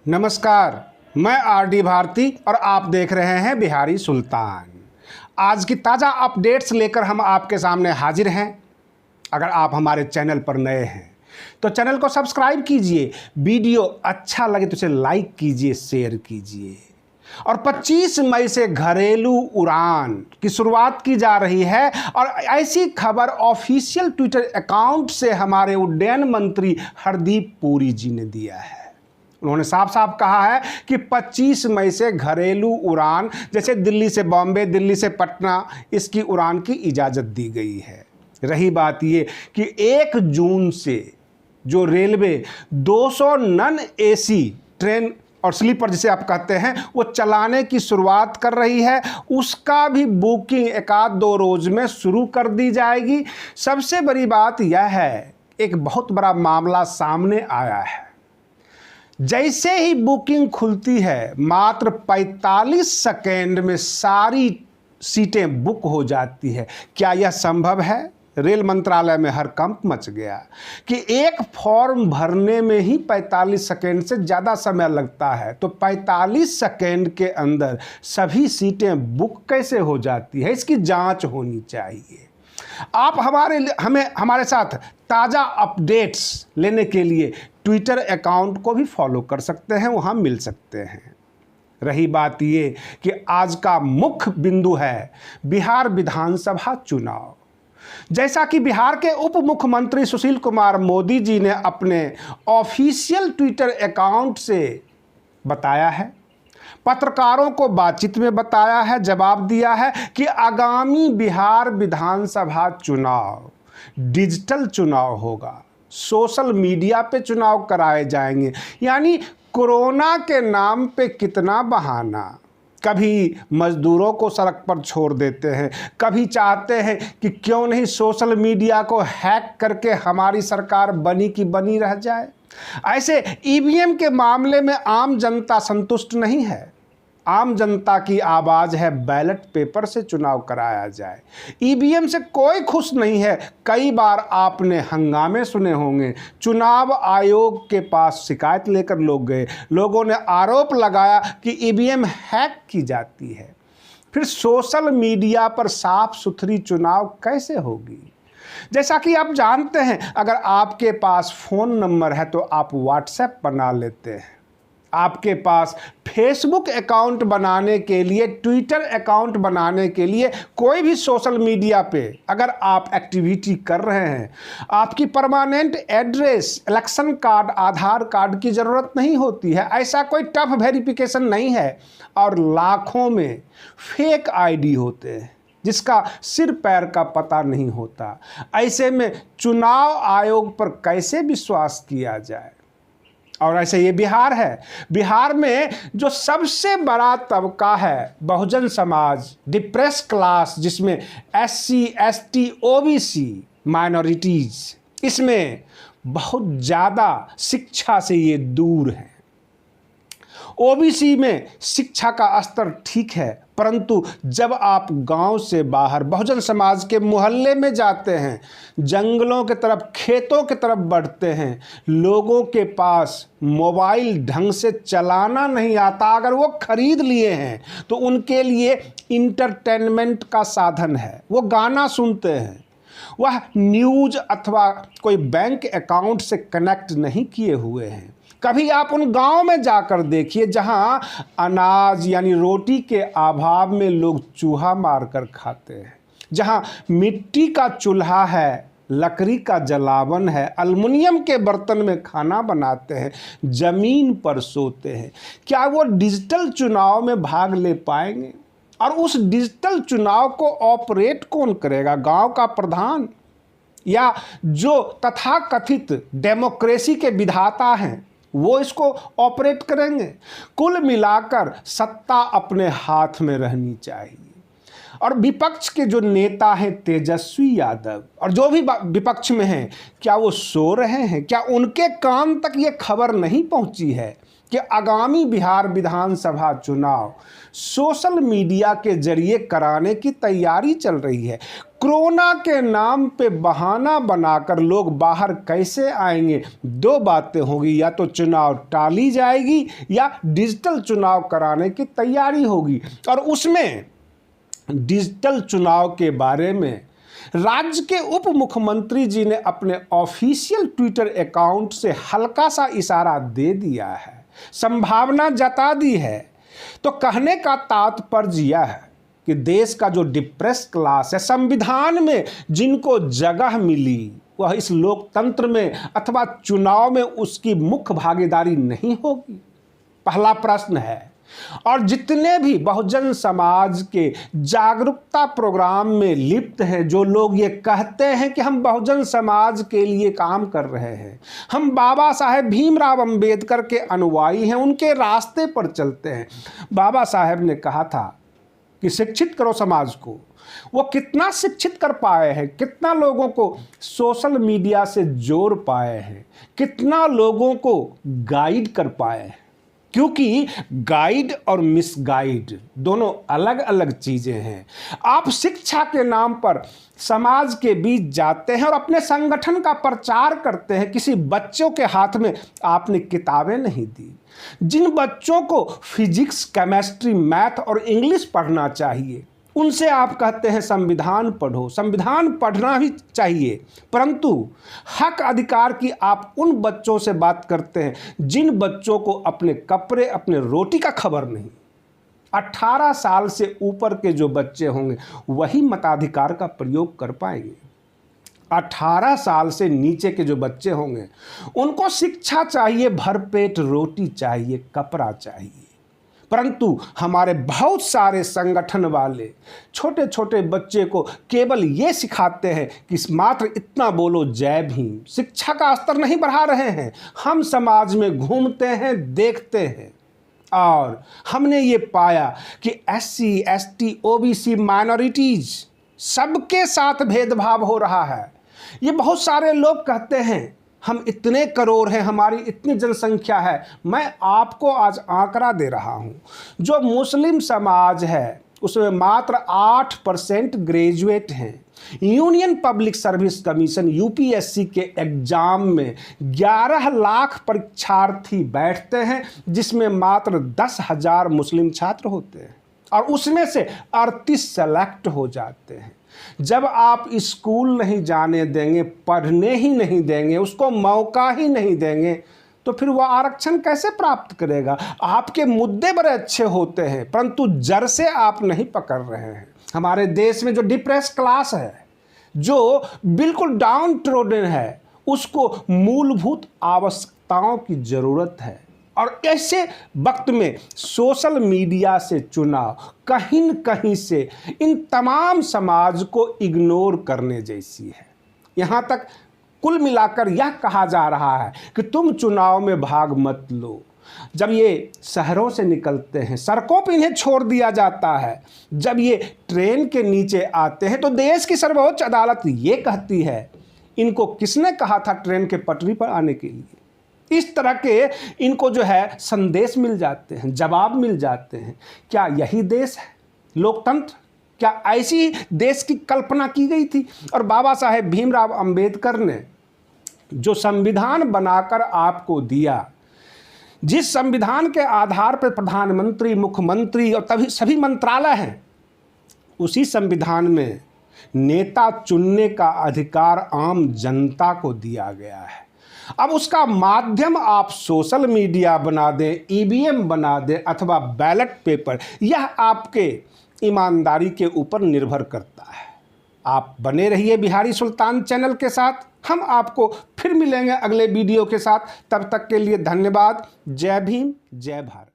नमस्कार, मैं आरडी भारती और आप देख रहे हैं बिहारी सुल्तान। आज की ताज़ा अपडेट्स लेकर हम आपके सामने हाजिर हैं। अगर आप हमारे चैनल पर नए हैं तो चैनल को सब्सक्राइब कीजिए, वीडियो अच्छा लगे तो इसे लाइक कीजिए, शेयर कीजिए। और 25 मई से घरेलू उड़ान की शुरुआत की जा रही है और ऐसी खबर ऑफिशियल ट्विटर अकाउंट से हमारे उड्डयन मंत्री हरदीप पुरी जी ने दिया है। उन्होंने साफ साफ कहा है कि 25 मई से घरेलू उड़ान जैसे दिल्ली से बॉम्बे, दिल्ली से पटना, इसकी उड़ान की इजाज़त दी गई है। रही बात ये कि 1 जून से जो रेलवे 200 नॉन एसी ट्रेन और स्लीपर जिसे आप कहते हैं वो चलाने की शुरुआत कर रही है, उसका भी बुकिंग 1-2 रोज में शुरू कर दी जाएगी। सबसे बड़ी बात यह है, एक बहुत बड़ा मामला सामने आया है। जैसे ही बुकिंग खुलती है मात्र 45 सेकेंड में सारी सीटें बुक हो जाती है। क्या यह संभव है? रेल मंत्रालय में हड़कंप मच गया कि एक फॉर्म भरने में ही 45 सेकेंड से ज़्यादा समय लगता है, तो 45 सेकेंड के अंदर सभी सीटें बुक कैसे हो जाती है? इसकी जांच होनी चाहिए। आप हमारे साथ ताज़ा अपडेट्स लेने के लिए ट्विटर अकाउंट को भी फॉलो कर सकते हैं, वहाँ मिल सकते हैं। रही बात ये कि आज का मुख्य बिंदु है बिहार विधानसभा चुनाव। जैसा कि बिहार के उप मुख्यमंत्री सुशील कुमार मोदी जी ने अपने ऑफिशियल ट्विटर अकाउंट से बताया है, पत्रकारों को बातचीत में बताया है, जवाब दिया है कि आगामी बिहार विधानसभा चुनाव डिजिटल चुनाव होगा, सोशल मीडिया पे चुनाव कराए जाएंगे। यानी कोरोना के नाम पे कितना बहाना। कभी मजदूरों को सड़क पर छोड़ देते हैं, कभी चाहते हैं कि क्यों नहीं सोशल मीडिया को हैक करके हमारी सरकार बनी की बनी रह जाए। ऐसे ईवीएम के मामले में आम जनता संतुष्ट नहीं है। आम जनता की आवाज़ है बैलेट पेपर से चुनाव कराया जाए। ईवीएम से कोई खुश नहीं है। कई बार आपने हंगामे सुने होंगे, चुनाव आयोग के पास शिकायत लेकर लोग गए, लोगों ने आरोप लगाया कि ईवीएम हैक की जाती है। फिर सोशल मीडिया पर साफ सुथरी चुनाव कैसे होगी? जैसा कि आप जानते हैं, अगर आपके पास फ़ोन नंबर है तो आप व्हाट्सएप बना लेते हैं। आपके पास फेसबुक अकाउंट बनाने के लिए, ट्विटर अकाउंट बनाने के लिए, कोई भी सोशल मीडिया पे अगर आप एक्टिविटी कर रहे हैं, आपकी परमानेंट एड्रेस, इलेक्शन कार्ड, आधार कार्ड की ज़रूरत नहीं होती है। ऐसा कोई टफ वेरिफिकेशन नहीं है। और लाखों में फेक आईडी होते हैं जिसका सिर पैर का पता नहीं होता। ऐसे में चुनाव आयोग पर कैसे विश्वास किया जाए? और ऐसे ये बिहार है। बिहार में जो सबसे बड़ा तबका है बहुजन समाज, डिप्रेस क्लास, जिसमें SC, ST, OBC माइनॉरिटीज़, इसमें बहुत ज़्यादा शिक्षा से ये दूर हैं। ओबीसी में शिक्षा का स्तर ठीक है, परंतु जब आप गांव से बाहर बहुजन समाज के मोहल्ले में जाते हैं, जंगलों के तरफ, खेतों के तरफ बढ़ते हैं, लोगों के पास मोबाइल ढंग से चलाना नहीं आता। अगर वो खरीद लिए हैं तो उनके लिए इंटरटेनमेंट का साधन है, वो गाना सुनते हैं, वह न्यूज़ अथवा कोई बैंक अकाउंट से कनेक्ट नहीं किए हुए हैं। कभी आप उन गांव में जाकर देखिए जहां अनाज यानी रोटी के अभाव में लोग चूहा मारकर खाते हैं, जहां मिट्टी का चूल्हा है, लकड़ी का जलावन है, एल्युमिनियम के बर्तन में खाना बनाते हैं, ज़मीन पर सोते हैं। क्या वो डिजिटल चुनाव में भाग ले पाएंगे? और उस डिजिटल चुनाव को ऑपरेट कौन करेगा? गांव का प्रधान या जो तथाकथित डेमोक्रेसी के विधाता हैं वो इसको ऑपरेट करेंगे? कुल मिलाकर सत्ता अपने हाथ में रहनी चाहिए। और विपक्ष के जो नेता हैं तेजस्वी यादव और जो भी विपक्ष में हैं, क्या वो सो रहे हैं? क्या उनके कान तक ये खबर नहीं पहुंची है कि आगामी बिहार विधानसभा चुनाव सोशल मीडिया के जरिए कराने की तैयारी चल रही है? कोरोना के नाम पे बहाना बनाकर लोग बाहर कैसे आएंगे? दो बातें होगी, या तो चुनाव टाली जाएगी या डिजिटल चुनाव कराने की तैयारी होगी। और उसमें डिजिटल चुनाव के बारे में राज्य के उप मुख्यमंत्री जी ने अपने ऑफिशियल ट्विटर अकाउंट से हल्का सा इशारा दे दिया है, संभावना जता दी है। तो कहने का तात्पर्य यह है कि देश का जो डिप्रेस क्लास है, संविधान में जिनको जगह मिली, वह इस लोकतंत्र में अथवा चुनाव में उसकी मुख्य भागीदारी नहीं होगी। पहला प्रश्न है। और जितने भी बहुजन समाज के जागरूकता प्रोग्राम में लिप्त हैं, जो लोग ये कहते हैं कि हम बहुजन समाज के लिए काम कर रहे हैं, हम बाबा साहेब भीमराव अंबेडकर के अनुयायी हैं, उनके रास्ते पर चलते हैं। बाबा साहेब ने कहा था कि शिक्षित करो समाज को। वो कितना शिक्षित कर पाए हैं, कितना लोगों को सोशल मीडिया से जोड़ पाए हैं, कितना लोगों को गाइड कर पाए हैं। क्योंकि गाइड और मिसगाइड दोनों अलग अलग चीज़ें हैं। आप शिक्षा के नाम पर समाज के बीच जाते हैं और अपने संगठन का प्रचार करते हैं। किसी बच्चों के हाथ में आपने किताबें नहीं दी। जिन बच्चों को फिजिक्स, केमिस्ट्री, मैथ और इंग्लिश पढ़ना चाहिए, उनसे आप कहते हैं संविधान पढ़ो। संविधान पढ़ना भी चाहिए, परंतु हक अधिकार की आप उन बच्चों से बात करते हैं जिन बच्चों को अपने कपड़े, अपने रोटी का खबर नहीं। 18 साल से ऊपर के जो बच्चे होंगे वही मताधिकार का प्रयोग कर पाएंगे। 18 साल से नीचे के जो बच्चे होंगे उनको शिक्षा चाहिए, भरपेट रोटी चाहिए, कपड़ा चाहिए। परंतु हमारे बहुत सारे संगठन वाले छोटे छोटे बच्चे को केवल ये सिखाते हैं कि मात्र इतना बोलो जय भीम। शिक्षा का स्तर नहीं बढ़ा रहे हैं। हम समाज में घूमते हैं, देखते हैं, और हमने ये पाया कि SC, ST, OBC, माइनॉरिटीज सबके साथ भेदभाव हो रहा है। ये बहुत सारे लोग कहते हैं हम इतने करोड़ हैं, हमारी इतनी जनसंख्या है। मैं आपको आज आंकड़ा दे रहा हूं, जो मुस्लिम समाज है उसमें मात्र 8% ग्रेजुएट हैं। Union public service commission UPSC के एग्जाम में 11 लाख परीक्षार्थी बैठते हैं, जिसमें मात्र 10,000 मुस्लिम छात्र होते हैं और उसमें से 38 सेलेक्ट हो जाते हैं। जब आप स्कूल नहीं जाने देंगे, पढ़ने ही नहीं देंगे, उसको मौका ही नहीं देंगे, तो फिर वह आरक्षण कैसे प्राप्त करेगा? आपके मुद्दे बड़े अच्छे होते हैं, परंतु जड़ से आप नहीं पकड़ रहे हैं। हमारे देश में जो डिप्रेस क्लास है, जो बिल्कुल डाउन ट्रोडन है, उसको मूलभूत आवश्यकताओं की ज़रूरत है। और ऐसे वक्त में सोशल मीडिया से चुनाव कहीं न कहीं से इन तमाम समाज को इग्नोर करने जैसी है। यहाँ तक कुल मिलाकर यह कहा जा रहा है कि तुम चुनाव में भाग मत लो। जब ये शहरों से निकलते हैं, सड़कों पर इन्हें छोड़ दिया जाता है। जब ये ट्रेन के नीचे आते हैं तो देश की सर्वोच्च अदालत ये कहती है, इनको किसने कहा था ट्रेन के पटरी पर आने के लिए? इस तरह के इनको जो है संदेश मिल जाते हैं, जवाब मिल जाते हैं। क्या यही देश है लोकतंत्र? क्या ऐसी देश की कल्पना की गई थी? और बाबा साहेब भीमराव अंबेडकर ने जो संविधान बनाकर आपको दिया, जिस संविधान के आधार पर प्रधानमंत्री, मुख्यमंत्री और तभी सभी मंत्रालय हैं, उसी संविधान में नेता चुनने का अधिकार आम जनता को दिया गया है। अब उसका माध्यम आप सोशल मीडिया बना दें, EVM बना दें अथवा बैलेट पेपर, यह आपके ईमानदारी के ऊपर निर्भर करता है। आप बने रहिए बिहारी सुल्तान चैनल के साथ। हम आपको फिर मिलेंगे अगले वीडियो के साथ। तब तक के लिए धन्यवाद। जय भीम, जय भारत।